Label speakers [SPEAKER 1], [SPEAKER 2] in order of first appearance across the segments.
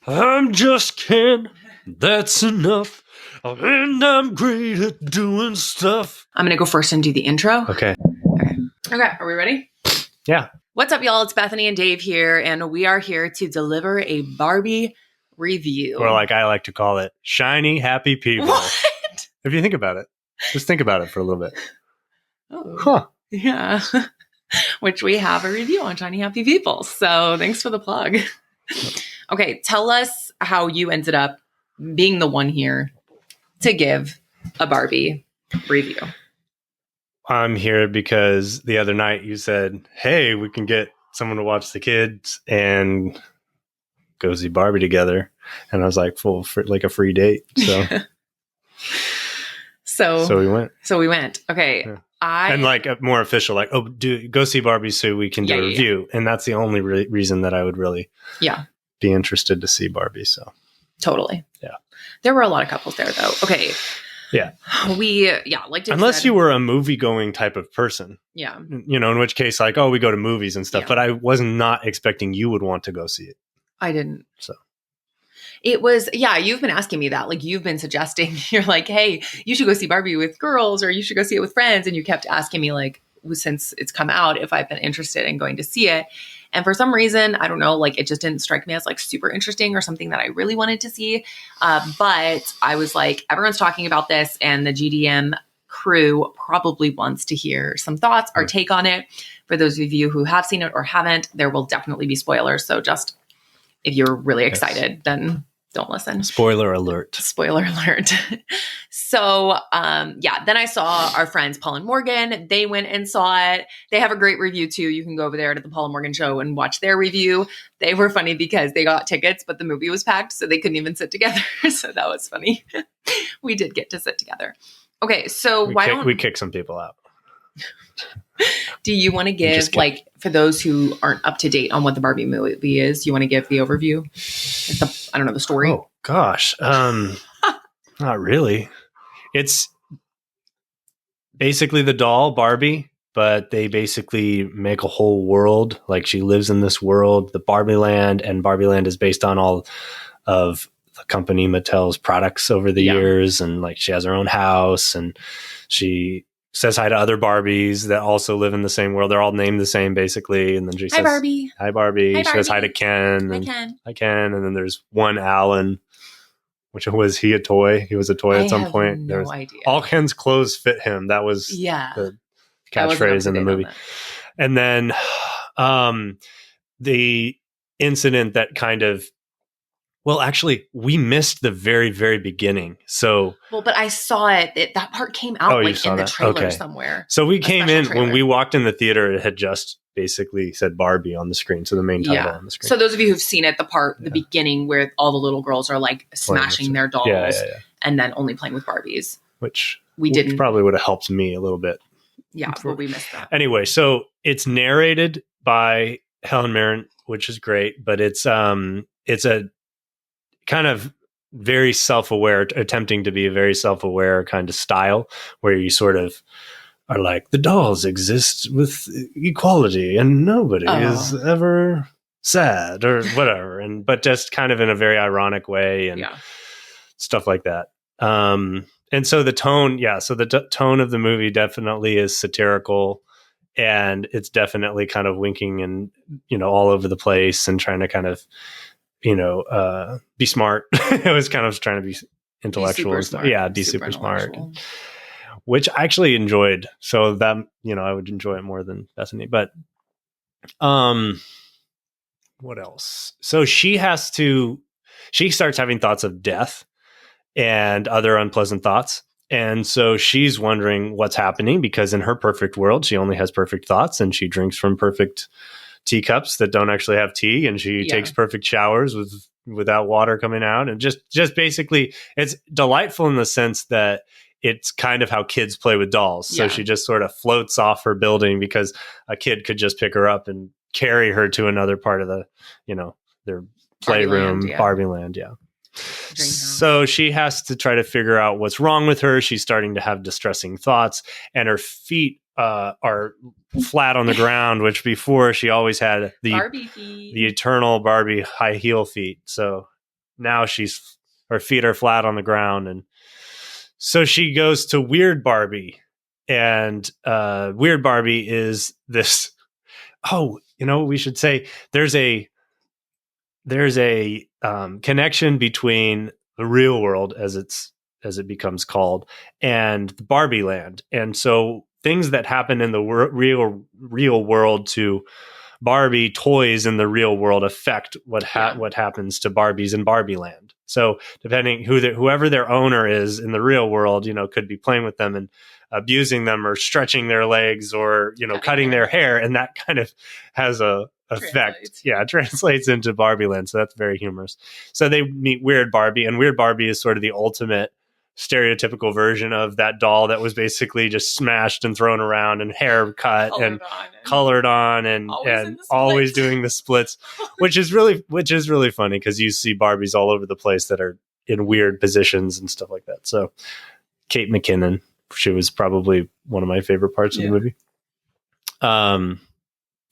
[SPEAKER 1] I'm just Ken. That's enough. And I'm great at doing stuff.
[SPEAKER 2] I'm going to go first and do the intro.
[SPEAKER 1] Okay.
[SPEAKER 2] Okay. Are we ready?
[SPEAKER 1] Yeah.
[SPEAKER 2] What's up, y'all? It's Bethany and Dave here, and we are here to deliver a Barbie review.
[SPEAKER 1] Or like I like to call it, shiny, happy people.
[SPEAKER 2] What?
[SPEAKER 1] If you think about it. Just think about it for a little bit.
[SPEAKER 2] Oh.
[SPEAKER 1] Huh.
[SPEAKER 2] Yeah. Which we have a review on Shiny Happy People. So thanks for the plug. Okay. Tell us how you ended up being the one here to give a Barbie review.
[SPEAKER 1] I'm here because the other night you said, hey, we can get someone to watch the kids and go see Barbie together. And I was like, like a free date. So we went.
[SPEAKER 2] Okay.
[SPEAKER 1] Yeah. And like a more official, like, oh, go see Barbie so we can do a review. Yeah. And that's the only reason that I would really be interested to see Barbie. So
[SPEAKER 2] totally.
[SPEAKER 1] Yeah.
[SPEAKER 2] There were a lot of couples there though. Okay.
[SPEAKER 1] Yeah.
[SPEAKER 2] Like
[SPEAKER 1] unless you were a movie going type of person.
[SPEAKER 2] Yeah.
[SPEAKER 1] In which case, like, oh, we go to movies and stuff. Yeah. But I was not expecting you would want to go see it.
[SPEAKER 2] I didn't.
[SPEAKER 1] So
[SPEAKER 2] it was, you've been asking me that. Like, you've been suggesting, you're like, hey, you should go see Barbie with girls, or you should go see it with friends. And you kept asking me, like, since it's come out, if I've been interested in going to see it. And for some reason, I don't know, like, it just didn't strike me as like super interesting or something that I really wanted to see. But I was like, everyone's talking about this, and the GDM crew probably wants to hear some thoughts or take on it. For those of you who have seen it or haven't, there will definitely be spoilers. So just if you're really excited, then don't listen.
[SPEAKER 1] Spoiler alert.
[SPEAKER 2] Spoiler alert. So, then I saw our friends Paul and Morgan. They went and saw it. They have a great review too. You can go over there to the Paul and Morgan show and watch their review. They were funny because they got tickets, but the movie was packed, so they couldn't even sit together. So that was funny. We did get to sit together. Okay, so
[SPEAKER 1] we kick some people out?
[SPEAKER 2] Do you want to give, like, for those who aren't up to date on what the Barbie movie is, you want to give the overview? The story?
[SPEAKER 1] Oh, gosh. Not really. It's basically the doll, Barbie, but they basically make a whole world. Like, she lives in this world, the Barbie Land, and Barbie Land is based on all of the company Mattel's products over the years. And, like, she has her own house, and she says hi to other Barbies that also live in the same world. They're all named the same, basically. And then she says,
[SPEAKER 2] Hi, Barbie.
[SPEAKER 1] Hi, Barbie.
[SPEAKER 2] Hi,
[SPEAKER 1] she says hi to Ken. Hi, Ken. And then there's one Alan, which was he a toy? He was a toy at some point.
[SPEAKER 2] No idea.
[SPEAKER 1] All Ken's clothes fit him. That was the catchphrase in the movie. And then the incident that kind of, well, actually, we missed the very, very beginning. So,
[SPEAKER 2] but I saw it. That part came out in the trailer somewhere.
[SPEAKER 1] So we came in when we walked in the theater. It had just basically said Barbie on the screen. So the main title on the screen.
[SPEAKER 2] So those of you who've seen it, the beginning where all the little girls are like smashing their dolls and then only playing with Barbies,
[SPEAKER 1] which
[SPEAKER 2] didn't
[SPEAKER 1] probably would have helped me a little bit.
[SPEAKER 2] Yeah, but we missed that.
[SPEAKER 1] Anyway, so it's narrated by Helen Mirren, which is great, but it's a kind of very self-aware, attempting to be a very self-aware kind of style where you sort of are like, the dolls exist with equality and nobody is ever sad or whatever. But just kind of in a very ironic way and stuff like that. And so the tone, the tone of the movie definitely is satirical, and it's definitely kind of winking and, all over the place and trying to kind of, be smart. It was kind of trying to be intellectual and stuff. Yeah, be super smart, which I actually enjoyed. So that, I would enjoy it more than Bethany. But what else? So she starts having thoughts of death and other unpleasant thoughts. And so she's wondering what's happening, because in her perfect world, she only has perfect thoughts, and she drinks from perfect teacups that don't actually have tea, and she takes perfect showers without water coming out, and just basically it's delightful in the sense that it's kind of how kids play with dolls. So she just sort of floats off her building because a kid could just pick her up and carry her to another part of the, their playroom, Barbie Land. So she has to try to figure out what's wrong with her. She's starting to have distressing thoughts, and her feet are flat on the ground, which before she always had the eternal Barbie high heel feet. So now her feet are flat on the ground. And so she goes to Weird Barbie, and Weird Barbie is this, we should say there's a connection between the real world, as it becomes called, and the Barbie Land. And so things that happen in the real world to Barbie toys in the real world affect what happens to Barbies in Barbie Land. So depending whoever their owner is in the real world, could be playing with them and abusing them or stretching their legs or, cutting their hair. And that kind of has a effect. Translates into Barbie Land. So that's very humorous. So they meet Weird Barbie, and Weird Barbie is sort of the ultimate stereotypical version of that doll that was basically just smashed and thrown around and hair cut and colored on and always doing the splits, which is really funny because you see Barbies all over the place that are in weird positions and stuff like that. So Kate McKinnon, she was probably one of my favorite parts of the movie.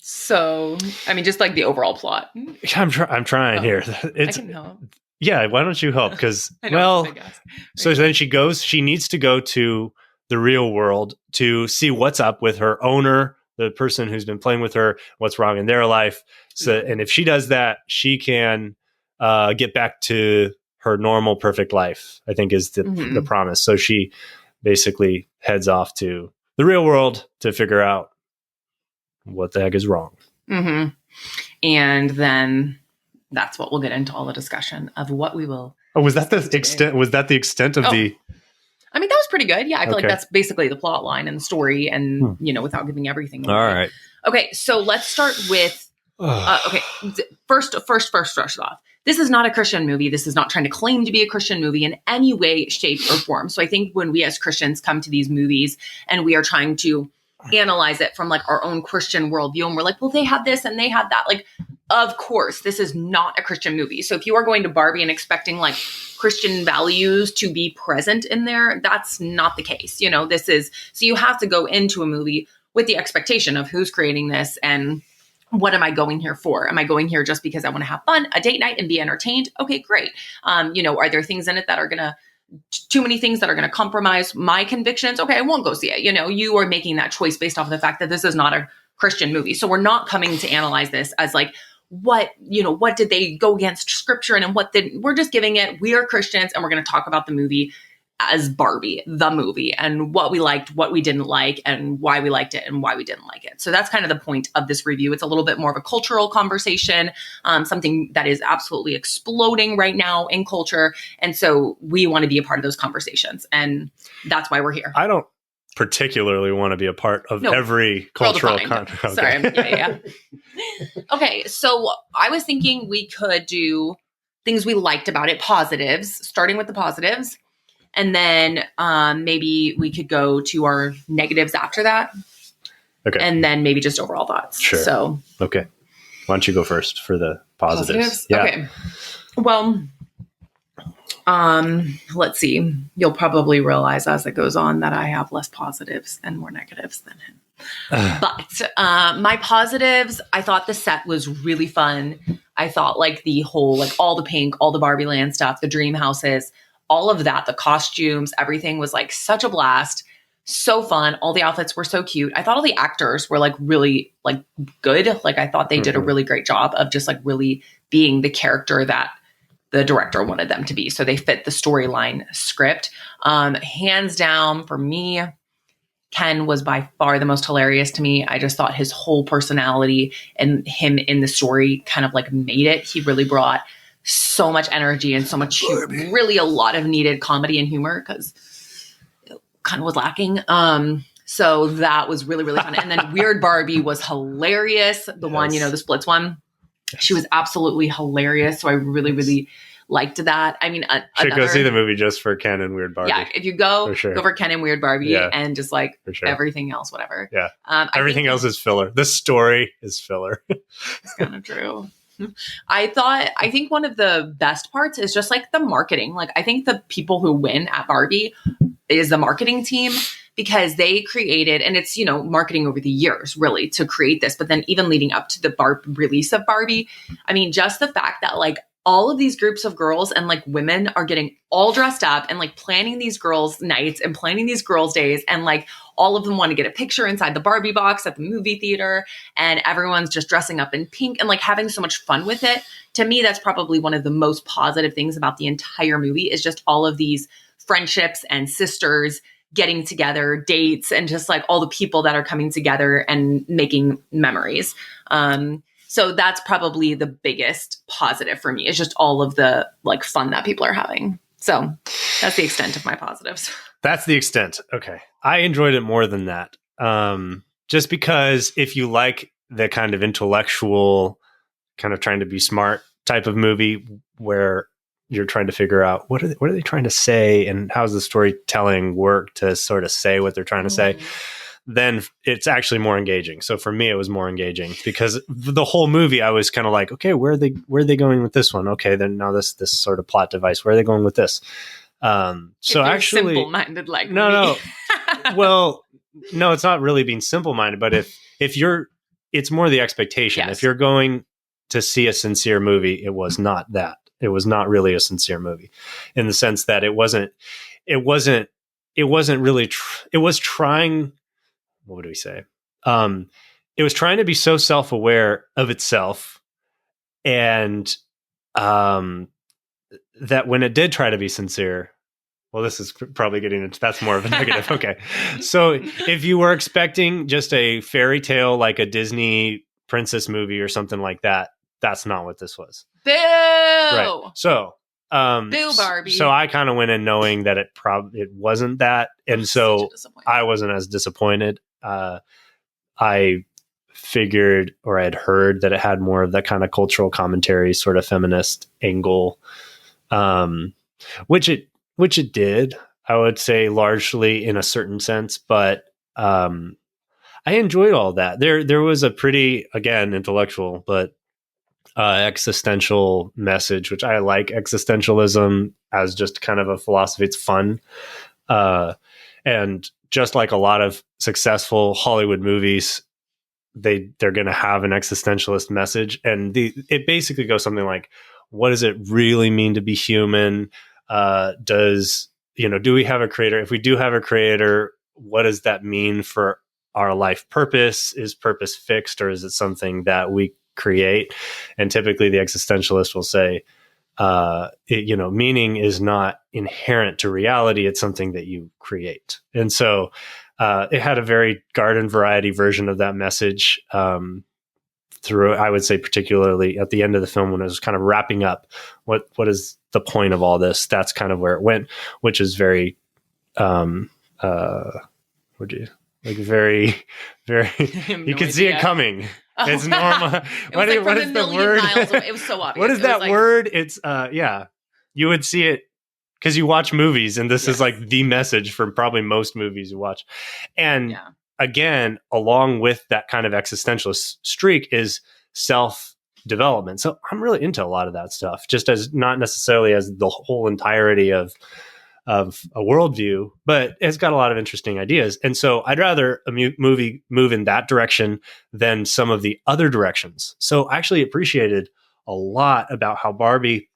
[SPEAKER 2] So, I mean, just like the overall plot.
[SPEAKER 1] I'm trying here.
[SPEAKER 2] I can help.
[SPEAKER 1] Yeah, why don't you help? Because, so then she needs to go to the real world to see what's up with her owner, the person who's been playing with her, what's wrong in their life. So, and if she does that, she can get back to her normal, perfect life, I think is the promise. So she basically heads off to the real world to figure out what the heck is wrong.
[SPEAKER 2] Mm-hmm. And then that's what we'll get into all the discussion of what we will.
[SPEAKER 1] Oh, was that the extent? Was that the extent of the?
[SPEAKER 2] I mean, that was pretty good. Yeah, I feel like that's basically the plot line and the story, and without giving everything away.
[SPEAKER 1] All right.
[SPEAKER 2] Okay, so let's start with. First off, this is not a Christian movie. This is not trying to claim to be a Christian movie in any way, shape, or form. So I think when we as Christians come to these movies and we are trying to analyze it from like our own Christian worldview, and we're like, well, they had this and they had that. Like, of course, this is not a Christian movie. So if you are going to Barbie and expecting like Christian values to be present in there, that's not the case. So you have to go into a movie with the expectation of who's creating this and what am I going here for? Am I going here just because I want to have fun, a date night, and be entertained? Okay, great. Are there things in it that are going to too many things that are going to compromise my convictions? Okay, I won't go see it. You are making that choice based off of the fact that this is not a Christian movie. So we're not coming to analyze this as like, what did they go against scripture and we're just giving it, we are Christians and we're going to talk about the movie as Barbie, the movie, and what we liked, what we didn't like, and why we liked it and why we didn't like it. So that's kind of the point of this review. It's a little bit more of a cultural conversation, something that is absolutely exploding right now in culture. And so we want to be a part of those conversations. And that's why we're here.
[SPEAKER 1] I don't particularly want to be a part of every cultural context.
[SPEAKER 2] Okay. Sorry. Yeah. Okay. So I was thinking we could do things we liked about it, positives, starting with the positives. And then maybe we could go to our negatives after that. Okay. And then maybe just overall thoughts.
[SPEAKER 1] Sure.
[SPEAKER 2] So,
[SPEAKER 1] okay. Why don't you go first for the positives?
[SPEAKER 2] Yeah. Okay. Well, let's see. You'll probably realize as it goes on that I have less positives and more negatives than him. But my positives, I thought the set was really fun. I thought like the whole, like all the pink, all the Barbie Land stuff, the dream houses, all of that, the costumes, everything was like such a blast. So fun. All the outfits were so cute. I thought all the actors were like really like good. Like I thought they did a really great job of just like really being the character that the director wanted them to be. So they fit the storyline script. Hands down for me, Ken was by far the most hilarious to me. I just thought his whole personality and him in the story kind of like made it. He really brought so much energy and so much, really a lot of needed comedy and humor because it kind of was lacking. So that was really, really fun. And then Weird Barbie was hilarious. The one, the splits one, she was absolutely hilarious. So I really, really liked that. I mean,
[SPEAKER 1] should go see the movie just for Ken and Weird Barbie.
[SPEAKER 2] Yeah, if you go for Ken and Weird Barbie and just like everything else, whatever.
[SPEAKER 1] Yeah, everything else is filler. The story is filler.
[SPEAKER 2] It's kind of true. I think one of the best parts is just like the marketing. Like I think the people who win at Barbie is the marketing team because they created, and it's, marketing over the years really to create this, but then even leading up to the release of Barbie, I mean, just the fact that like all of these groups of girls and like women are getting all dressed up and like planning these girls' nights and planning these girls' days. And like all of them want to get a picture inside the Barbie box at the movie theater. And everyone's just dressing up in pink and like having so much fun with it. To me, that's probably one of the most positive things about the entire movie is just all of these friendships and sisters getting together, dates, and just like all the people that are coming together and making memories. So that's probably the biggest positive for me is just all of the like fun that people are having. So that's the extent of my positives.
[SPEAKER 1] That's the extent. Okay. I enjoyed it more than that. Just because if you like the kind of intellectual, kind of trying to be smart type of movie where you're trying to figure out what are they trying to say and how's the storytelling work to sort of say what they're trying to say, then it's actually more engaging. So for me, it was more engaging because the whole movie, I was kind of like, okay, where are they going with this one? Okay, then now this sort of plot device, where are they going with this? So actually,
[SPEAKER 2] simple-minded like
[SPEAKER 1] no. Well, no, it's not really being simple-minded, but if you're, it's more the expectation.
[SPEAKER 2] Yes.
[SPEAKER 1] If you're going to see a sincere movie, it was not that. It was not really a sincere movie in the sense that it wasn't really, it was trying, what do we say? It was trying to be so self-aware of itself and, that when it did try to be sincere, well, this is probably getting into, that's more of a negative. Okay. So if you were expecting just a fairy tale, like a Disney princess movie or something like that, that's not what this was.
[SPEAKER 2] Boo!
[SPEAKER 1] Right. So,
[SPEAKER 2] Boo, Barbie.
[SPEAKER 1] So I kind of went in knowing that it wasn't that. And so I wasn't as disappointed. I figured, or I'd heard that it had more of that kind of cultural commentary, sort of feminist angle, which it did, I would say largely in a certain sense, but, I enjoyed all that. There was a pretty, again, intellectual, but, existential message, which I like existentialism as just kind of a philosophy. It's fun. And just like a lot of successful Hollywood movies, they're going to have an existentialist message. And it basically goes something like, what does it really mean to be human? Do we have a creator? If we do have a creator, what does that mean for our life purpose? Is purpose fixed, or is it something that we create? And typically the existentialist will say, meaning is not inherent to reality. It's something that you create. And so, it had a very garden variety version of that message, through, I would say, particularly at the end of the film when it was kind of wrapping up, what is the point of all this? That's kind of where it went, which is very, very, very, you can see it coming. It's normal. What is the word?
[SPEAKER 2] It was so obvious.
[SPEAKER 1] What is that word? It's, you would see it because you watch movies, and this is like the message from probably most movies you watch. And again, along with that kind of existentialist streak is self-development. So I'm really into a lot of that stuff, just as not necessarily as the whole entirety of a worldview, but it's got a lot of interesting ideas. And so I'd rather a movie move in that direction than some of the other directions. So I actually appreciated a lot about how Barbie,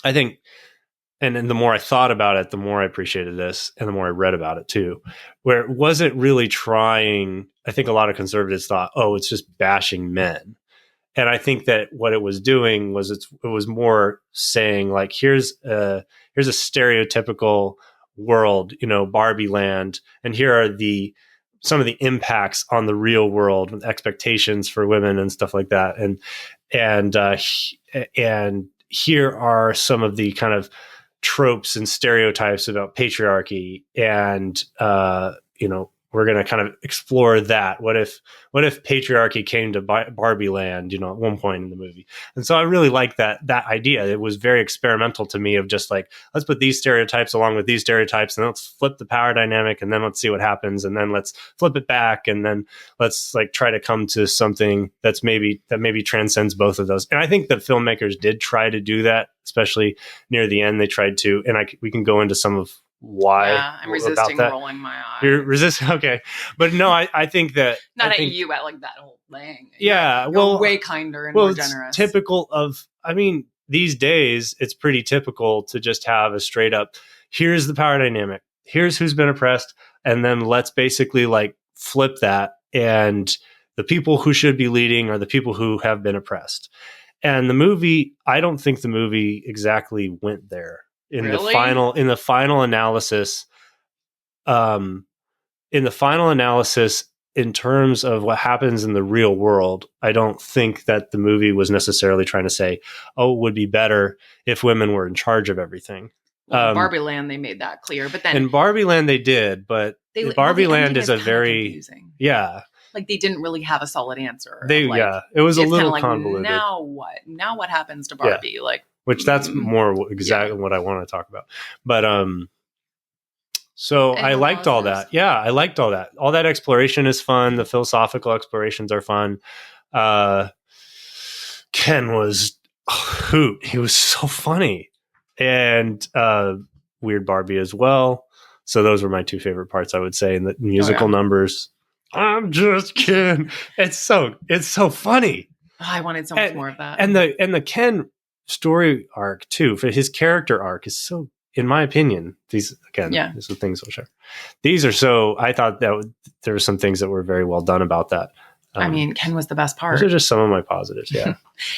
[SPEAKER 1] I think, and the more I thought about it, the more I appreciated this, and the more I read about it too, where it wasn't really trying. I think a lot of conservatives thought, oh, it's just bashing men. And I think that what it was doing was it was more saying, like, here's a stereotypical world, Barbie Land, and here are some of the impacts on the real world with expectations for women and stuff like that. And here are some of the kind of tropes and stereotypes about patriarchy, and we're going to kind of explore that. What if patriarchy came to Barbie Land, at one point in the movie? And so I really like that idea. It was very experimental to me, of just like, let's put these stereotypes along with these stereotypes, and let's flip the power dynamic, and then let's see what happens, and then let's flip it back, and then let's like try to come to something that maybe transcends both of those. And I think the filmmakers did try to do that, especially near the end. They tried to, and we can go into some of why.
[SPEAKER 2] Yeah, I'm resisting rolling my eyes.
[SPEAKER 1] You're resisting, okay. But no, I think that
[SPEAKER 2] you at like that whole thing.
[SPEAKER 1] Yeah,
[SPEAKER 2] You're way kinder and more generous.
[SPEAKER 1] It's typical of, these days, it's pretty typical to just have a straight up, here's the power dynamic, here's who's been oppressed, and then let's basically like flip that. And the people who should be leading are the people who have been oppressed. And the movie, I don't think the movie exactly went there in
[SPEAKER 2] Really?
[SPEAKER 1] in the final analysis. In the final analysis, in terms of what happens in the real world, I don't think that the movie was necessarily trying to say, oh, it would be better if women were in charge of everything.
[SPEAKER 2] Well, in Barbie Land, they made that clear. But then
[SPEAKER 1] in Barbie Land, they did, but Barbie Land is a very
[SPEAKER 2] confusing.
[SPEAKER 1] Yeah.
[SPEAKER 2] Like they didn't really have a solid answer.
[SPEAKER 1] It was a little like, convoluted.
[SPEAKER 2] Now what? Now what happens to Barbie? Yeah. Like,
[SPEAKER 1] which that's more exactly what I want to talk about. But so I liked all that. Yeah, I liked all that. All that exploration is fun. The philosophical explorations are fun. Ken was a hoot. He was so funny. And Weird Barbie as well. So those were my two favorite parts, I would say, in the musical numbers. I'm just Ken. It's so funny.
[SPEAKER 2] Oh, I wanted so much more of that.
[SPEAKER 1] And the Ken story arc too, for his character arc is so, in my opinion, these are things I'll share. These are so, I thought that there were some things that were very well done about that.
[SPEAKER 2] I mean, Ken was the best part.
[SPEAKER 1] Those are just some of my positives. Yeah.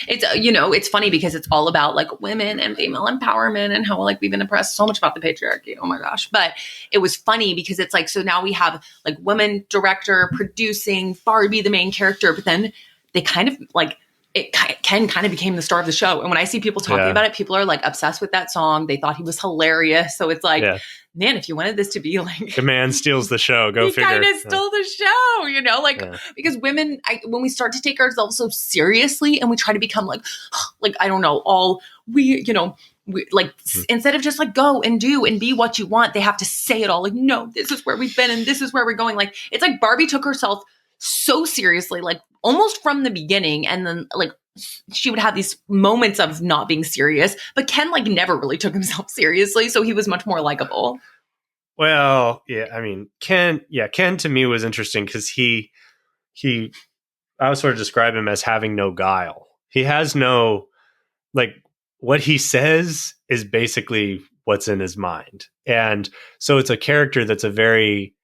[SPEAKER 2] It's, it's funny because it's all about like women and female empowerment and how like we've been oppressed, so much about the patriarchy. Oh my gosh. But it was funny because it's like, so now we have like women director producing Barbie, the main character, but then they kind of like, Ken kind of became the star of the show. And when I see people talking about it, people are like obsessed with that song. They thought he was hilarious. So it's like, man, if you wanted this to be like...
[SPEAKER 1] The man steals the show. Go figure.
[SPEAKER 2] He kind of stole the show, because women, when we start to take ourselves so seriously and we try to become like, I don't know, all we, instead of just like go and do and be what you want, they have to say it all. Like, no, this is where we've been and this is where we're going. Like, it's like Barbie took herself so seriously, like almost from the beginning. And then like she would have these moments of not being serious, but Ken like never really took himself seriously. So he was much more likable.
[SPEAKER 1] Well, yeah, I mean, Ken to me was interesting because I would sort of describe him as having no guile. He has no, like, what he says is basically what's in his mind. And so it's a character that's a very,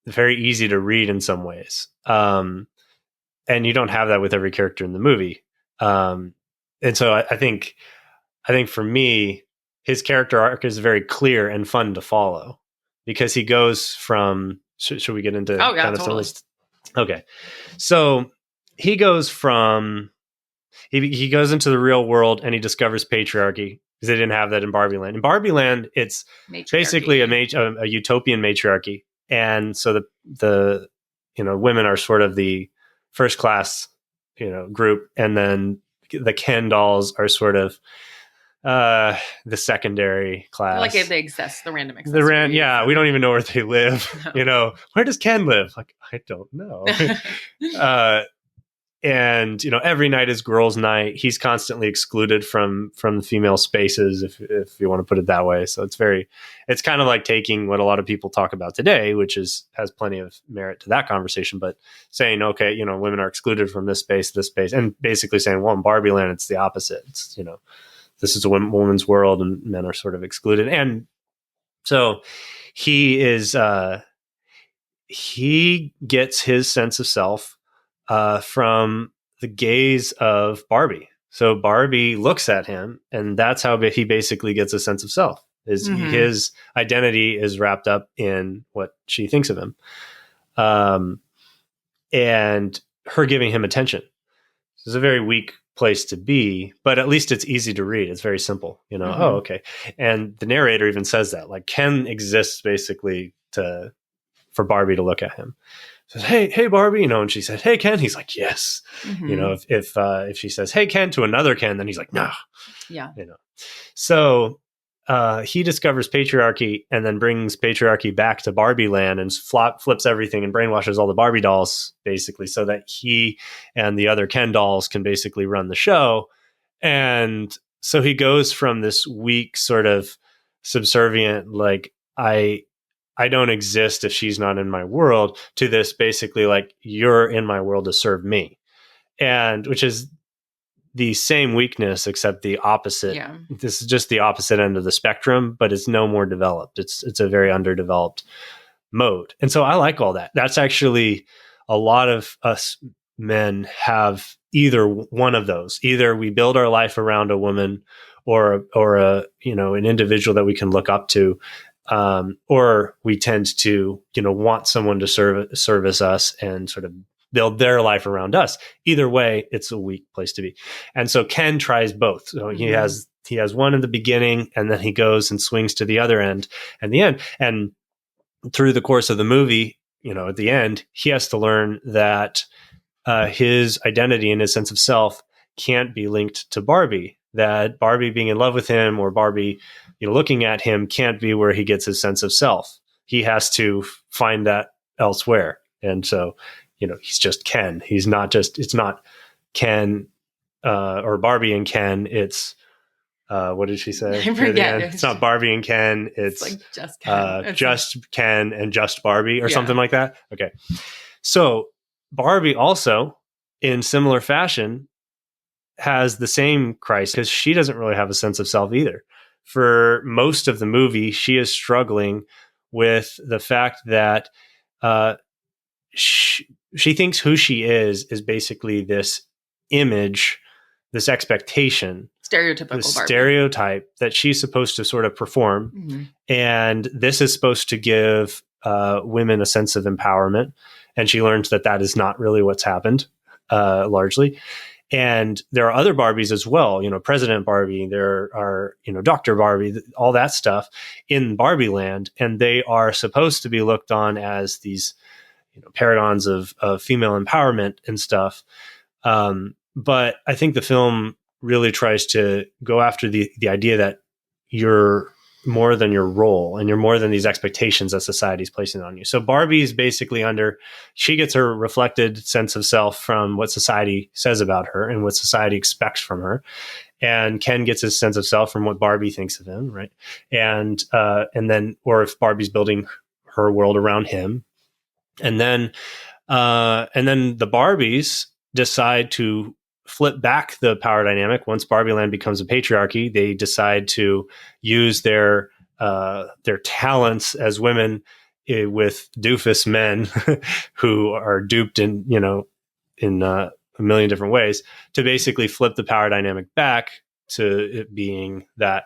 [SPEAKER 1] very easy to read in some ways. And you don't have that with every character in the movie. And so I think for me, his character arc is very clear and fun to follow because he goes from, should we get into
[SPEAKER 2] totally.
[SPEAKER 1] Okay. So he goes from, he goes into the real world and he discovers patriarchy because they didn't have that in Barbie Land. In Barbie Land, it's basically a utopian matriarchy. And so the women are sort of the first class, group. And then the Ken dolls are sort of the secondary class.
[SPEAKER 2] Like they exist, the random accessories.
[SPEAKER 1] We don't even know where they live. No. Where does Ken live? Like, I don't know. And every night is girls' night. He's constantly excluded from the female spaces, if you want to put it that way. So it's kind of like taking what a lot of people talk about today, which has plenty of merit to that conversation, but saying, okay, women are excluded from this space, and basically saying, well, in Barbie Land, it's the opposite. It's, this is a woman's world and men are sort of excluded. And so he gets his sense of self from the gaze of Barbie. So Barbie looks at him, and that's how he basically gets a sense of self. His identity is wrapped up in what she thinks of him, and her giving him attention. It's a very weak place to be, but at least it's easy to read. It's very simple, Oh, okay. And the narrator even says that, like, Ken exists basically for Barbie to look at him. Says, hey, Barbie, and she said, hey, Ken. He's like, yes. If she says, hey, Ken, to another Ken, then he's like, no.
[SPEAKER 2] Yeah.
[SPEAKER 1] So he discovers patriarchy and then brings patriarchy back to Barbie Land and flips everything and brainwashes all the Barbie dolls, basically, so that he and the other Ken dolls can basically run the show. And so he goes from this weak sort of subservient, like, I don't exist if she's not in my world, to this basically like, you're in my world to serve me. And which is the same weakness, except the opposite.
[SPEAKER 2] Yeah.
[SPEAKER 1] This is just the opposite end of the spectrum, but it's no more developed. It's a very underdeveloped mode. And so I like all that. That's actually a lot of us men have either one of those. Either we build our life around a woman or a, an individual that we can look up to. Or we tend to, want someone to service us and sort of build their life around us. Either way, it's a weak place to be. And so Ken tries both. So he has one in the beginning, and then he goes and swings to the other end and the end. And through the course of the movie, at the end, he has to learn that his identity and his sense of self can't be linked to Barbie. That Barbie being in love with him or Barbie, looking at him can't be where he gets his sense of self. He has to find that elsewhere. And so, he's just Ken. It's not Ken or Barbie and Ken. It's, what did she say?
[SPEAKER 2] I forget.
[SPEAKER 1] It's not Barbie and Ken. It's
[SPEAKER 2] like just Ken.
[SPEAKER 1] Just Ken and just Barbie or something like that. Okay. So Barbie also, in similar fashion, has the same crisis because she doesn't really have a sense of self either. For most of the movie, she is struggling with the fact that she thinks who she is basically this image, this expectation,
[SPEAKER 2] stereotypical
[SPEAKER 1] the
[SPEAKER 2] Barbie.
[SPEAKER 1] stereotype that she's supposed to sort of perform.
[SPEAKER 2] Mm-hmm.
[SPEAKER 1] And this is supposed to give women a sense of empowerment. And she learns that is not really what's happened, largely. And there are other Barbies as well, President Barbie, there are, Dr. Barbie, all that stuff in Barbie Land. And they are supposed to be looked on as these, paradigms of female empowerment and stuff. But I think the film really tries to go after the idea that you're more than your role and you're more than these expectations that society's placing on you. So Barbie is basically she gets her reflected sense of self from what society says about her and what society expects from her. And Ken gets his sense of self from what Barbie thinks of him. Right. And then, or if Barbie's building her world around him. And then the Barbies decide to flip back the power dynamic. Once Barbie Land becomes a patriarchy, they decide to use their talents as women with doofus men who are duped in a million different ways to basically flip the power dynamic back to it being that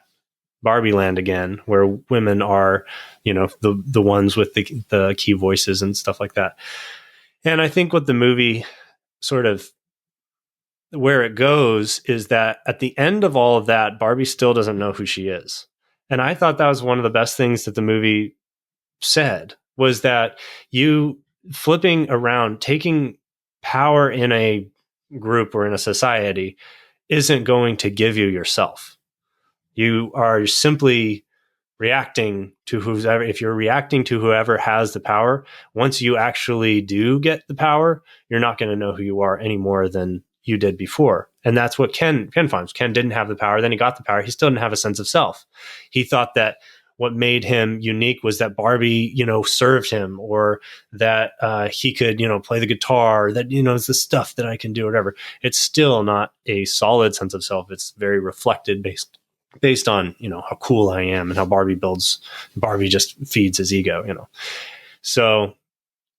[SPEAKER 1] Barbie Land again, where women are, the ones with the key voices and stuff like that. And I think what the movie sort of where it goes is that at the end of all of that, Barbie still doesn't know who she is. And I thought that was one of the best things that the movie said, was that you flipping around, taking power in a group or in a society isn't going to give you yourself. You are simply reacting to whoever. If you're reacting to whoever has the power, once you actually do get the power, you're not going to know who you are any more than you did before. And that's what Ken finds. Ken didn't have the power. Then he got the power. He still didn't have a sense of self. He thought that what made him unique was that Barbie, served him, or that he could, play the guitar, that, it's the stuff that I can do, whatever. It's still not a solid sense of self. It's very reflected based on, how cool I am and how Barbie just feeds his ego, So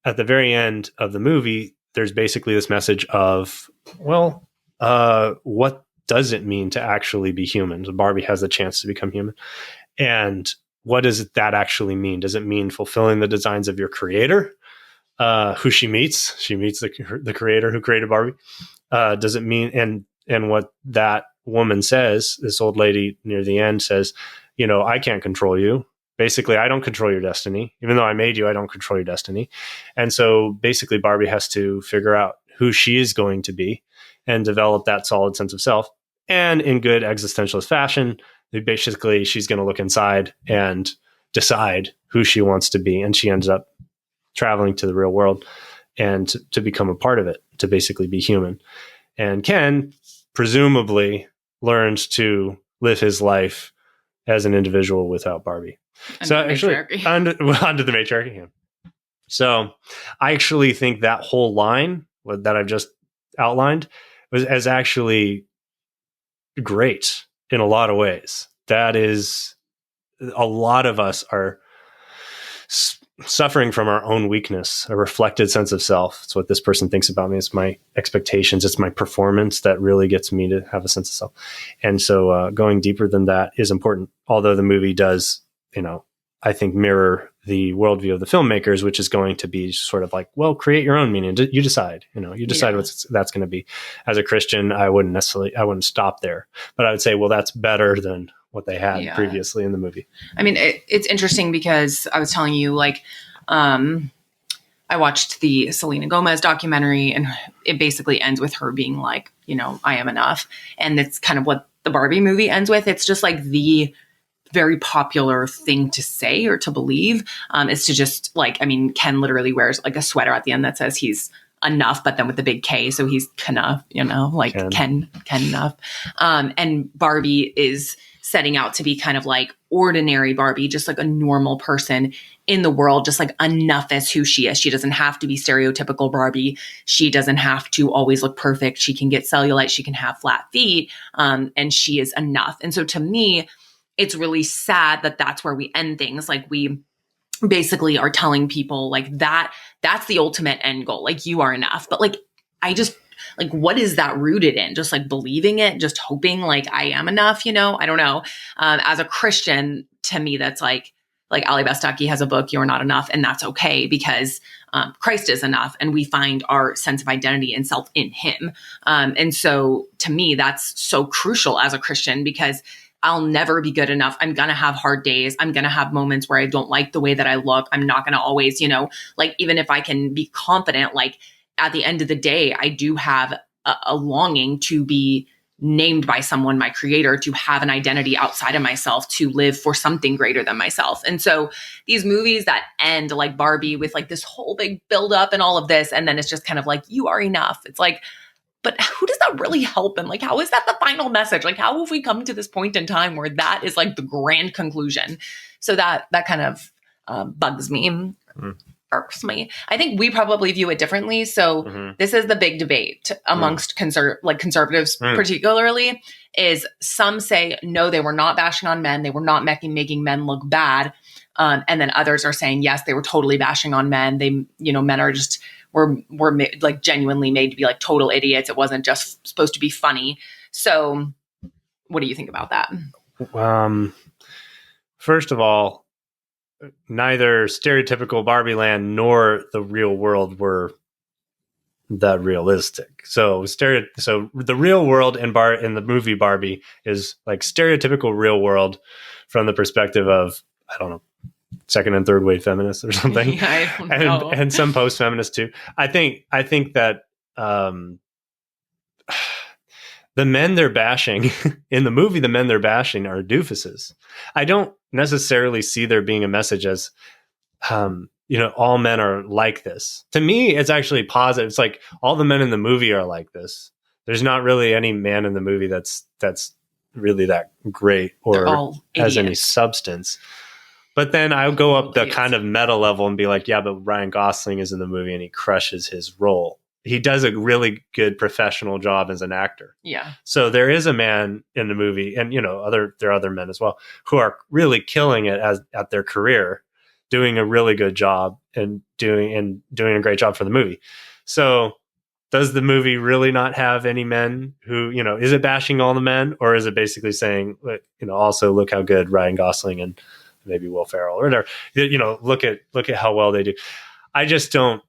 [SPEAKER 1] at the very end of the movie, there's basically this message of, well, what does it mean to actually be human? So Barbie has the chance to become human. And what does that actually mean? Does it mean fulfilling the designs of your creator, who she meets? She meets the creator who created Barbie. Does it mean, and what that woman says, this old lady near the end says, I can't control you. Basically, I don't control your destiny. Even though I made you, I don't control your destiny. And so basically Barbie has to figure out who she is going to be and develop that solid sense of self. And in good existentialist fashion, basically she's going to look inside and decide who she wants to be. And she ends up traveling to the real world and to become a part of it, to basically be human. And Ken presumably learns to live his life as an individual without Barbie. So actually, under the matriarchy. Yeah. So I actually think that whole line that I've just outlined is actually great in a lot of ways. That is, a lot of us are suffering from our own weakness, a reflected sense of self. It's what this person thinks about me. It's my expectations. It's my performance that really gets me to have a sense of self. And so going deeper than that is important. Although the movie does, I think mirror the worldview of the filmmakers, which is going to be sort of like, well, create your own meaning. You decide, you decide what that's going to be. As a Christian, I wouldn't stop there, but I would say, well, that's better than what they had previously in the movie. I mean,
[SPEAKER 2] it's interesting because I was telling you, like, I watched the Selena Gomez documentary, and it basically ends with her being like, I am enough. And it's kind of what the Barbie movie ends with. It's just like the very popular thing to say or to believe, is to just like, Ken literally wears like a sweater at the end that says he's enough, but then with the big K. So he's enough, like Ken enough. And Barbie is setting out to be kind of like ordinary Barbie, just like a normal person in the world, just like enough as who she is. She doesn't have to be stereotypical Barbie. She doesn't have to always look perfect. She can get cellulite. She can have flat feet. And she is enough. And so to me, it's really sad that that's where we end things. Like we basically are telling people like that's the ultimate end goal. Like you are enough. But like, what is that rooted in? Just like believing it, just hoping like I am enough, I don't know. As a Christian, to me, that's like Ali Bestaki has a book, You're Not Enough. And that's okay because Christ is enough. And we find our sense of identity and self in him. And so to me, that's so crucial as a Christian because I'll never be good enough. I'm going to have hard days. I'm going to have moments where I don't like the way that I look. I'm not going to always, like even if I can be confident, like at the end of the day, I do have a longing to be named by someone, my creator, to have an identity outside of myself, to live for something greater than myself. And so these movies that end like Barbie with like this whole big buildup and all of this, and then it's just kind of like, you are enough. It's like, but who does that really help? And like, how is that the final message? Like, how have we come to this point in time where that is like the grand conclusion? So that kind of bugs me, irks me. I think we probably view it differently. So this is the big debate amongst conservatives, particularly, is some say, no, they were not bashing on men. They were not making men look bad. And then others are saying, yes, they were totally bashing on men. They, men are just, were like genuinely made to be like total idiots. It wasn't just supposed to be funny. So what do you think about that?
[SPEAKER 1] First of all, neither stereotypical Barbie Land nor the real world were that realistic. So the real world in the movie Barbie is like stereotypical real world from the perspective of, I don't know, second and third wave feminists or something.
[SPEAKER 2] Yeah, I don't know.
[SPEAKER 1] And some post feminists too. I think that the men they're bashing in the movie, the men they're bashing are doofuses. I don't necessarily see there being a message as, all men are like this. To me, it's actually positive. It's like all the men in the movie are like this. There's not really any man in the movie that's really that great or has any substance. But then I'll go up the kind of meta level and be like, yeah, but Ryan Gosling is in the movie and he crushes his role. He does a really good professional job as an actor.
[SPEAKER 2] Yeah.
[SPEAKER 1] So there is a man in the movie, and there are other men as well who are really killing it at their career, doing a really good job and doing a great job for the movie. So does the movie really not have any men who, is it bashing all the men, or is it basically saying, also look how good Ryan Gosling and maybe Will Ferrell or whatever, look at how well they do. I just don't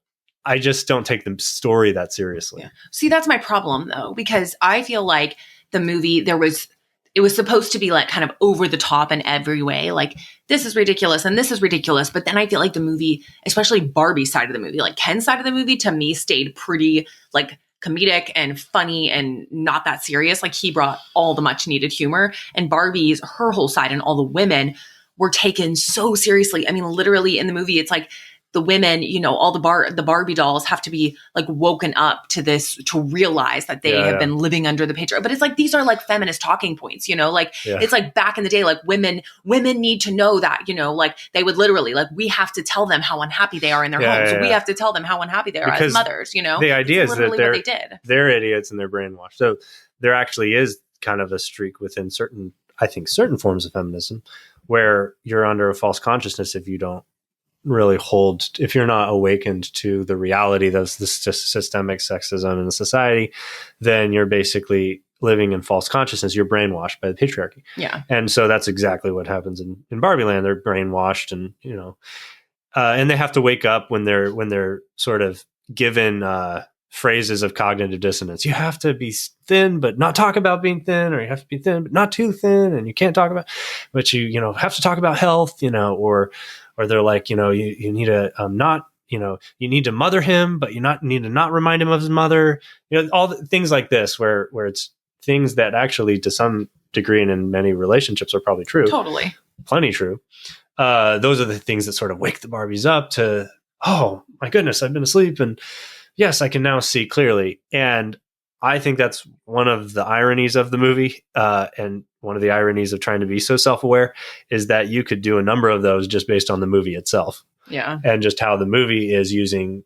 [SPEAKER 1] take the story that seriously.
[SPEAKER 2] Yeah. See, that's my problem though, because I feel like the movie, it was supposed to be like kind of over the top in every way. Like this is ridiculous and this is ridiculous. But then I feel like the movie, especially Barbie's side of the movie, like Ken's side of the movie, to me stayed pretty like comedic and funny and not that serious. Like he brought all the much needed humor, and her whole side and all the women were taken so seriously. I mean, literally in the movie, it's like the women, all the Barbie dolls have to be like woken up to this, to realize that they have been living under the patriarchy. But it's like, these are like feminist talking points, it's like back in the day, like women need to know that, like they would literally, like, we have to tell them how unhappy they are in their homes. Yeah. We have to tell them how unhappy they are as mothers,
[SPEAKER 1] The idea is that they're idiots and they're brainwashed. So there actually is kind of a streak within certain forms of feminism where you're under a false consciousness if you don't really if you're not awakened to the reality of this systemic sexism in the society, then you're basically living in false consciousness. You're brainwashed by the patriarchy.
[SPEAKER 2] Yeah.
[SPEAKER 1] And so that's exactly what happens in Barbie Land. They're brainwashed, and, and they have to wake up when they're sort of given, phrases of cognitive dissonance. You have to be thin, but not talk about being thin, or you have to be thin, but not too thin. And you can't talk about, but you have to talk about health, or they're like, you need to you need to mother him, but need to not remind him of his mother. All things like this, where it's things that actually, to some degree, and in many relationships, are probably true.
[SPEAKER 2] Totally,
[SPEAKER 1] plenty true. Those are the things that sort of wake the Barbies up to, oh my goodness, I've been asleep, and yes, I can now see clearly. And I think that's one of the ironies of the movie, and one of the ironies of trying to be so self-aware, is that you could do a number of those just based on the movie itself.
[SPEAKER 2] Yeah.
[SPEAKER 1] And just how the movie is using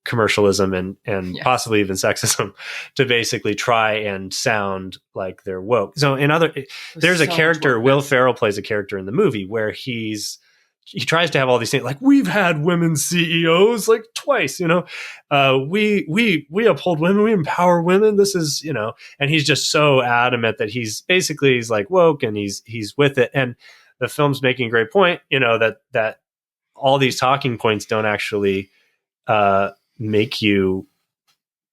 [SPEAKER 1] commercialism and yes, possibly even sexism to basically try and sound like they're woke. So there's a character, Will Ferrell plays a character in the movie where he tries to have all these things like, we've had women CEOs like twice, we uphold women, we empower women. This is, and he's just so adamant that he's like woke, and he's with it. And the film's making a great point, that all these talking points don't actually make you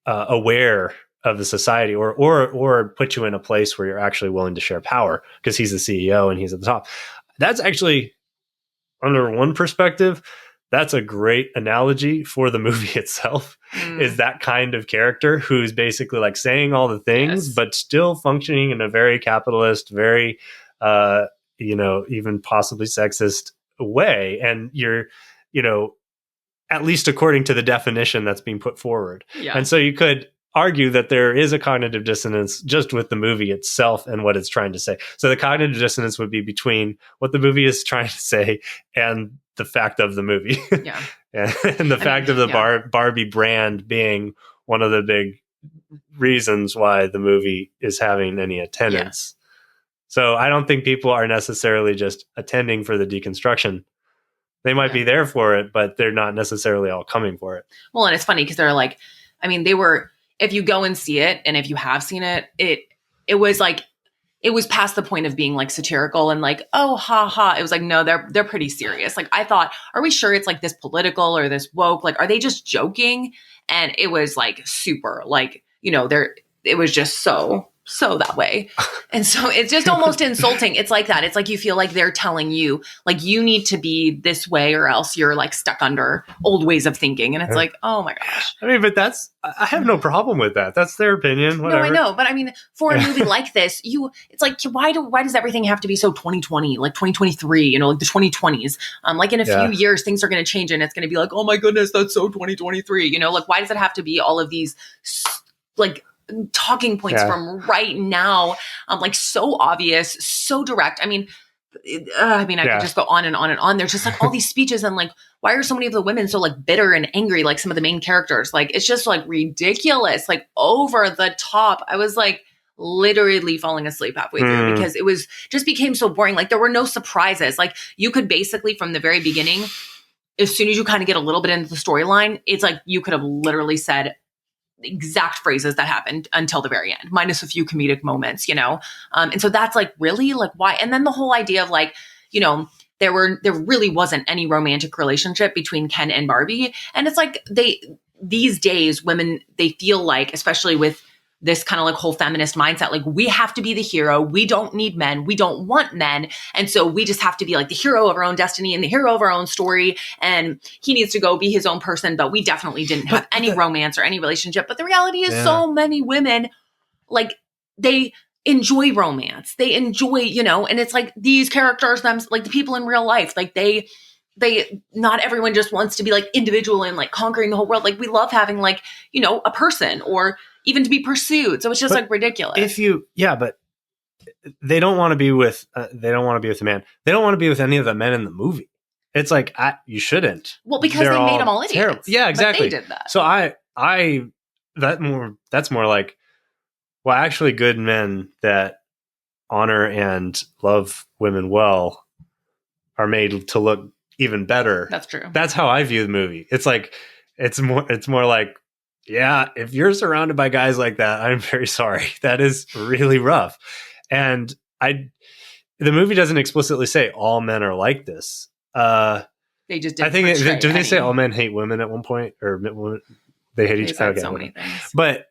[SPEAKER 1] aware of the society or put you in a place where you're actually willing to share power, because he's the CEO and he's at the top. That's actually, under one perspective, that's a great analogy for the movie itself, is that kind of character who's basically like saying all the things, yes, but still functioning in a very capitalist, very, even possibly sexist way. And you're, at least according to the definition that's being put forward. Yeah. And so you could argue that there is a cognitive dissonance just with the movie itself and what it's trying to say. So the cognitive dissonance would be between what the movie is trying to say and the fact of the movie. Yeah. And the fact of the Barbie brand being one of the big reasons why the movie is having any attendance. Yeah. So I don't think people are necessarily just attending for the deconstruction. They might be there for it, but they're not necessarily all coming for it.
[SPEAKER 2] Well, and it's funny because they're like, if you go and see it, and if you have seen it, it was like, it was past the point of being like satirical and like, oh, ha ha. It was like, no, they're pretty serious. Like, I thought, are we sure it's like this political or this woke? Like, are they just joking? And it was like super, like, it was just so that way. And so it's just almost insulting. It's like that. It's like you feel like they're telling you, like, you need to be this way or else you're like stuck under old ways of thinking. And it's like, oh my gosh.
[SPEAKER 1] But I have no problem with that. That's their opinion. Whatever.
[SPEAKER 2] No, I know. But for a movie like this, it's like, why does everything have to be so 2020, like 2023, like the 2020s? Like in a few years, things are going to change and it's going to be like, oh my goodness, that's so 2023. Like, why does it have to be all of these like talking points from right now, like so obvious, so direct. I could just go on and on and on. There's just like all these speeches, and like, why are so many of the women so like bitter and angry, like some of the main characters? Like, it's just like ridiculous, like over the top. I was like literally falling asleep halfway through because it just became so boring. Like, there were no surprises. Like, you could basically from the very beginning, as soon as you kind of get a little bit into the storyline, it's like you could have literally said exact phrases that happened until the very end, minus a few comedic moments, and so that's like, really, like, why? And then the whole idea of like, there really wasn't any romantic relationship between Ken and Barbie, and it's like these days women, they feel like, especially with this kind of like whole feminist mindset, like, we have to be the hero. We don't need men. We don't want men. And so we just have to be like the hero of our own destiny and the hero of our own story. And he needs to go be his own person. But we definitely didn't have any romance or any relationship. But the reality is so many women, like, they enjoy romance. They enjoy, and it's like these characters, like the people in real life, like they not everyone just wants to be like individual and like conquering the whole world. Like, we love having like, a person or even to be pursued. So it's just like ridiculous.
[SPEAKER 1] But they don't want to be with, a man. They don't want to be with any of the men in the movie. It's like, you shouldn't.
[SPEAKER 2] Well, because they made them all idiots.
[SPEAKER 1] Terrible. Yeah, exactly.
[SPEAKER 2] But they did that.
[SPEAKER 1] So that's more like, Well, actually, good men that honor and love women well are made to look even better.
[SPEAKER 2] That's true.
[SPEAKER 1] That's how I view the movie. It's like it's more like, yeah, if you're surrounded by guys like that, I'm very sorry. That is really rough. And the movie doesn't explicitly say all men are like this.
[SPEAKER 2] They just
[SPEAKER 1] I think they say all men hate women at one point, or they hate each other?
[SPEAKER 2] So many things.
[SPEAKER 1] But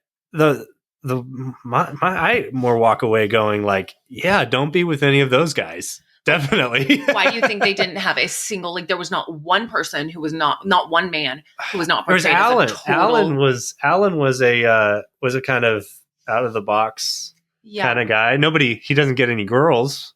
[SPEAKER 1] I more walk away going like, yeah, don't be with any of those guys. Definitely.
[SPEAKER 2] Why do you think they didn't have a single, like there was not one person who was not one man who was not portrayed
[SPEAKER 1] Alan.
[SPEAKER 2] as a total...
[SPEAKER 1] Alan was a kind of out of the box kind of guy. He doesn't get any girls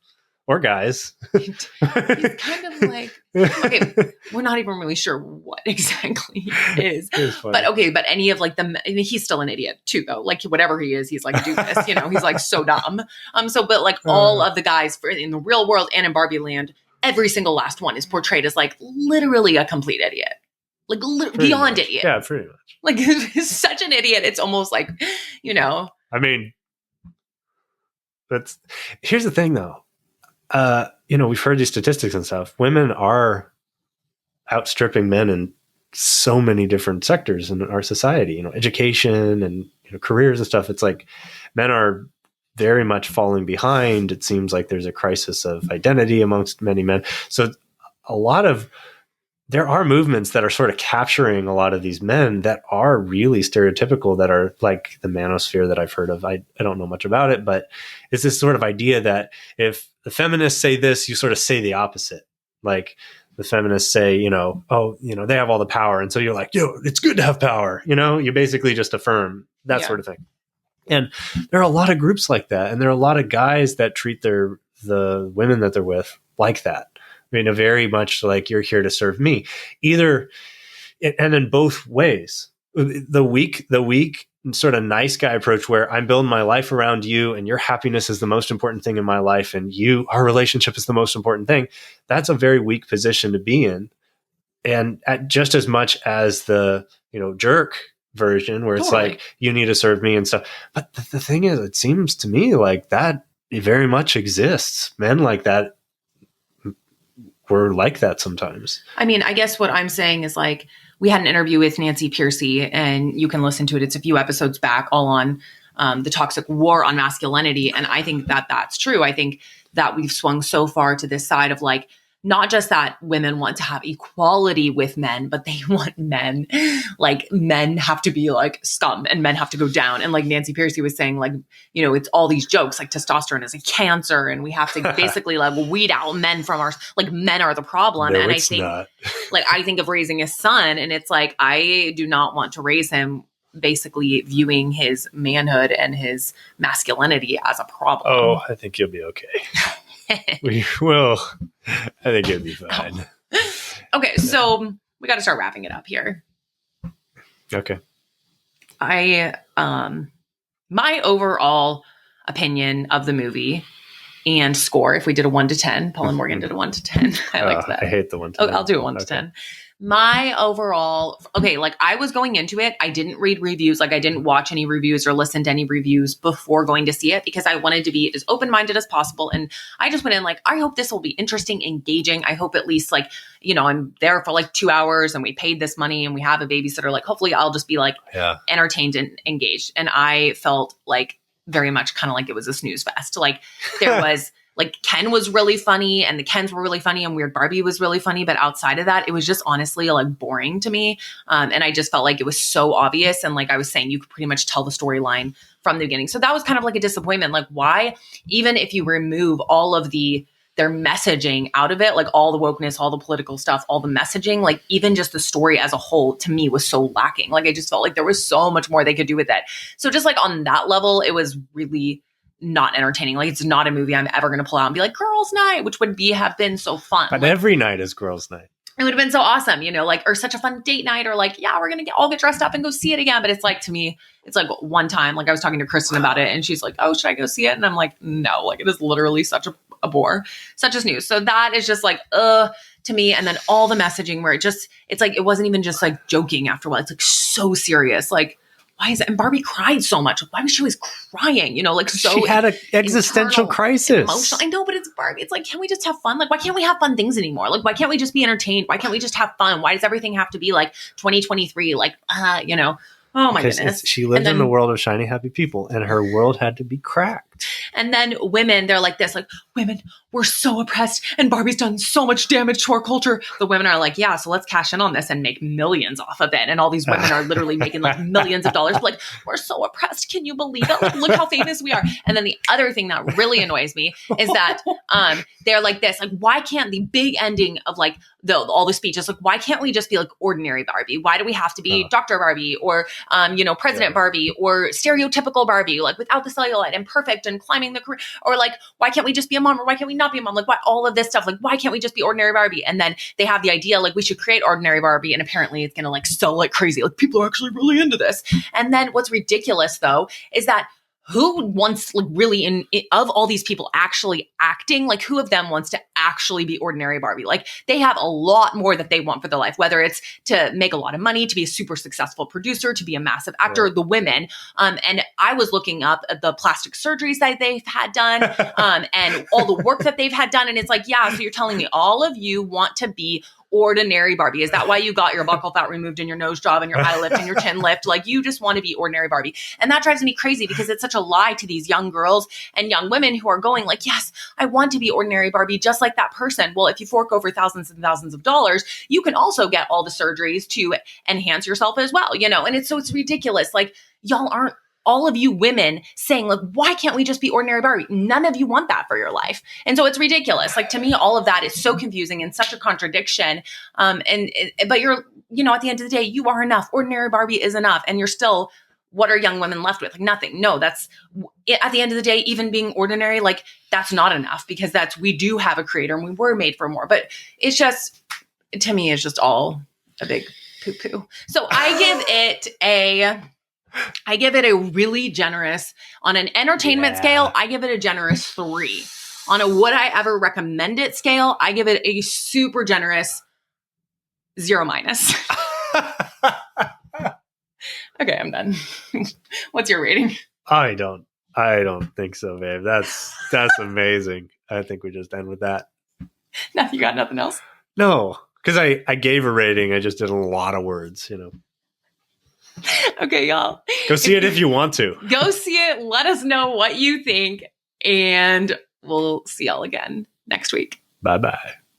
[SPEAKER 1] or guys.
[SPEAKER 2] He's kind of like, okay, we're not even really sure what exactly he is. But any of like he's still an idiot too, though. Like whatever he is, he's like a doofus, he's like so dumb. But like all of the guys in the real world and in Barbie Land, every single last one is portrayed as like literally a complete idiot. Like beyond idiot.
[SPEAKER 1] Yeah, pretty much.
[SPEAKER 2] Like he's such an idiot. It's almost like,
[SPEAKER 1] I mean, here's the thing though. We've heard these statistics and stuff. Women are outstripping men in so many different sectors in our society, education and careers and stuff. It's like men are very much falling behind. It seems like there's a crisis of identity amongst many men. So there are movements that are sort of capturing a lot of these men that are really stereotypical, that are like the Manosphere that I've heard of. I don't know much about it, but it's this sort of idea that if the feminists say this, you sort of say the opposite. Like the feminists say, they have all the power. And so you're like, it's good to have power. You basically just affirm that sort of thing. And there are a lot of groups like that. And there are a lot of guys that treat the women that they're with like that. I mean, very much like, you're here to serve me, either, and in both ways. The weak sort of nice guy approach, where I'm building my life around you and your happiness is the most important thing in my life, and our relationship is the most important thing. That's a very weak position to be in. And just as much as the, jerk version, where it's like, you need to serve me and stuff. But the thing is, it seems to me like that very much exists. Men like that were like that sometimes. I
[SPEAKER 2] mean, I guess what I'm saying is like, we had an interview with Nancy Piercy, and you can listen to it. It's a few episodes back, all on the toxic war on masculinity. And I think that that's true. I think that we've swung so far to this side of like, not just that women want to have equality with men, but they want men, like men have to be like scum and men have to go down. And like Nancy Piercy was saying, like, it's all these jokes, like testosterone is a cancer and we have to basically like weed out men from like men are the problem.
[SPEAKER 1] No,
[SPEAKER 2] and
[SPEAKER 1] I think
[SPEAKER 2] like, I think of raising a son, and it's like, I do not want to raise him basically viewing his manhood and his masculinity as a problem.
[SPEAKER 1] Oh, I think you'll be okay. We will. I think it'll be fine.
[SPEAKER 2] Okay, so we got to start wrapping it up here.
[SPEAKER 1] Okay.
[SPEAKER 2] My overall opinion of the movie and score, if we did a 1 to 10, Paul and Morgan did a 1 to 10. I like that.
[SPEAKER 1] I hate the 1 to 10.
[SPEAKER 2] I'll do a 1 to 10. My overall, like I was going into it, I didn't read reviews, like I didn't watch any reviews or listen to any reviews before going to see it, because I wanted to be as open-minded as possible. And I just went in like, I hope this will be interesting, engaging. I hope at least like, I'm there for like 2 hours and we paid this money and we have a babysitter. Like hopefully I'll just be like entertained and engaged. And I felt like very much kind of like it was a snooze fest. Like there was like Ken was really funny and the Kens were really funny and Weird Barbie was really funny. But outside of that, it was just honestly like boring to me. And I just felt like it was so obvious. And like I was saying, you could pretty much tell the storyline from the beginning. So that was kind of like a disappointment. Like why, even if you remove all of their messaging out of it, like all the wokeness, all the political stuff, all the messaging, like even just the story as a whole to me was so lacking. Like I just felt like there was so much more they could do with it. So just like on that level, it was really not entertaining. Like it's not a movie I'm ever going to pull out and be like girls night, which would have been so fun.
[SPEAKER 1] But
[SPEAKER 2] like,
[SPEAKER 1] every night is girls night.
[SPEAKER 2] It would have been so awesome, like, or such a fun date night, or like, yeah, we're going to all get dressed up and go see it again. But it's like, to me, it's like one time, like I was talking to Kristen about it and she's like, oh, should I go see it? And I'm like, no, like it is literally such a bore, such a snooze. So that is just like, to me. And then all the messaging where it's like, it wasn't even just like joking after a while. It's like so serious. Like why is it? And Barbie cried so much. Why was she always crying? You know, like so
[SPEAKER 1] she had an existential crisis.
[SPEAKER 2] Emotional. I know, but it's Barbie. It's like, can we just have fun? Like, why can't we have fun things anymore? Like, why can't we just be entertained? Why can't we just have fun? Why does everything have to be like 2023? Like, you know, oh my goodness.
[SPEAKER 1] She lived in the world of shiny, happy people, and her world had to be cracked.
[SPEAKER 2] And then women, they're like this, like, women, we're so oppressed and Barbie's done so much damage to our culture. The women are like, yeah, so let's cash in on this and make millions off of it. And all these women are literally making like millions of dollars. Like, we're so oppressed. Can you believe it? Like, look how famous we are. And then the other thing that really annoys me is that they're like this, like, why can't the big ending of like all the speeches, like, why can't we just be like ordinary Barbie? Why do we have to be Dr. Barbie or, you know, President Barbie or stereotypical Barbie, like without the cellulite and perfect and climbing the career, or like, why can't we just be a mom, or why can't we not be a mom? Like, why all of this stuff? Like, why can't we just be ordinary Barbie? And then they have the idea, like, we should create ordinary Barbie, and apparently it's going to like sell like crazy. Like, people are actually really into this. And then what's ridiculous though is that who wants like really of all these people actually acting, like who of them wants to actually be ordinary Barbie? Like, they have a lot more that they want for their life, whether it's to make a lot of money, to be a super successful producer, to be a massive actor, the women. And I was looking up the plastic surgeries that they've had done and all the work that they've had done. And it's like, yeah, so you're telling me all of you want to be ordinary Barbie. Is that why you got your buccal fat removed and your nose job and your eye lift and your chin lift? Like, you just want to be ordinary Barbie. And that drives me crazy because it's such a lie to these young girls and young women who are going like, yes, I want to be ordinary Barbie just like that person. Well, if you fork over thousands and thousands of dollars, you can also get all the surgeries to enhance yourself as well, you know? And it's ridiculous. Like, y'all aren't, all of you women saying like, why can't we just be ordinary Barbie? None of you want that for your life. And so it's ridiculous. Like, to me, all of that is so confusing and such a contradiction. But you're, you know, at the end of the day, you are enough. Ordinary Barbie is enough. And you're still, what are young women left with? Like, nothing. No, that's at the end of the day, even being ordinary, like, that's not enough, because we do have a creator and we were made for more. But it's just, to me, it's just all a big poo-poo. So I give it a really generous, on an entertainment scale, I give it a generous 3. On a would I ever recommend it scale, I give it a super generous 0-. Okay, I'm done. What's your rating?
[SPEAKER 1] I don't think so, babe. That's amazing. I think we just end with that.
[SPEAKER 2] No, you got nothing else?
[SPEAKER 1] No, because I gave a rating. I just did a lot of words, you know.
[SPEAKER 2] Okay, y'all.
[SPEAKER 1] Go see it if you want to.
[SPEAKER 2] Go see it. Let us know what you think. And we'll see y'all again next week.
[SPEAKER 1] Bye-bye.